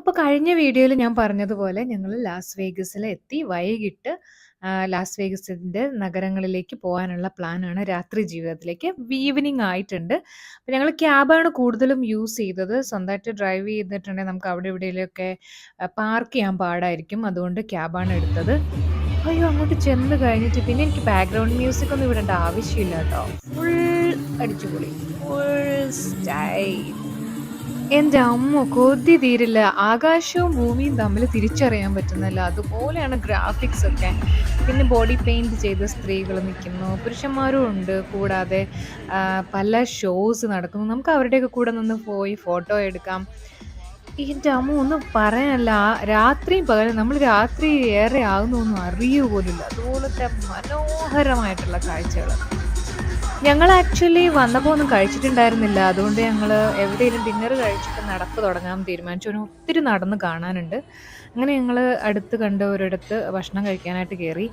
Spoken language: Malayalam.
അപ്പോൾ കഴിഞ്ഞ വീഡിയോയിൽ ഞാൻ പറഞ്ഞതുപോലെ ഞങ്ങൾ ലാസ് വേഗസിൽ എത്തി. വൈകിട്ട് ലാസ് വേഗസിന്റെ നഗരങ്ങളിലേക്ക് പോകാനുള്ള പ്ലാനാണ്. രാത്രി ജീവിതത്തിലേക്ക്. ഈവനിങ് ആയിട്ടുണ്ട്. അപ്പോൾ ഞങ്ങൾ ക്യാബാണ് കൂടുതലും യൂസ് ചെയ്തത്. സ്വന്തമായിട്ട് ഡ്രൈവ് ചെയ്തിട്ടുണ്ടെങ്കിൽ നമുക്ക് അവിടെ ഇവിടെയൊക്കെ പാർക്ക് ചെയ്യാൻ പാടായിരിക്കും. അതുകൊണ്ട് ക്യാബാണ് എടുത്തത്. അയ്യോ! അങ്ങോട്ട് ചെന്ന് കഴിഞ്ഞിട്ട് പിന്നെ എനിക്ക് ബാക്ക്ഗ്രൗണ്ട് മ്യൂസിക് ഒന്നും ഇടേണ്ട ആവശ്യമില്ല കേട്ടോ. ഫുൾ അടിച്ചുപൊളി. Full style. എൻ്റെ അമ്മോ! കൊതി തീരില്ല. ആകാശവും ഭൂമിയും തമ്മിൽ തിരിച്ചറിയാൻ പറ്റുന്നില്ല. അതുപോലെയാണ് ഗ്രാഫിക്സ് ഒക്കെ. പിന്നെ ബോഡി പെയിന്റ് ചെയ്ത സ്ത്രീകൾ നിൽക്കുന്നു. പുരുഷന്മാരും ഉണ്ട്. കൂടാതെ പല ഷോസ് നടക്കുന്നു. നമുക്ക് അവരുടെയൊക്കെ കൂടെ നിന്ന് പോയി ഫോട്ടോ എടുക്കാം. എൻ്റെ അമ്മോ! ഒന്നും പറയാനല്ല. രാത്രിയും പകലും നമ്മൾ രാത്രി ഏറെ ആകുന്നൊന്നും അറിയുക പോലുമില്ല. അതുപോലത്തെ മനോഹരമായിട്ടുള്ള കാഴ്ചകൾ. ഞങ്ങൾ ആക്ച്വലി വന്നപ്പോൾ ഒന്നും കഴിച്ചിട്ടുണ്ടായിരുന്നില്ല. അതുകൊണ്ട് ഞങ്ങൾ എവിടെയെങ്കിലും ഡിന്നർ കഴിച്ചിട്ട് നടപ്പ് തുടങ്ങാൻ തീരുമാനിച്ചു. ഒത്തിരി നടന്ന് കാണാനുണ്ട്. അങ്ങനെ ഞങ്ങൾ അടുത്ത് കണ്ട ഒരിടത്ത് ഭക്ഷണം കഴിക്കാനായിട്ട് കയറി.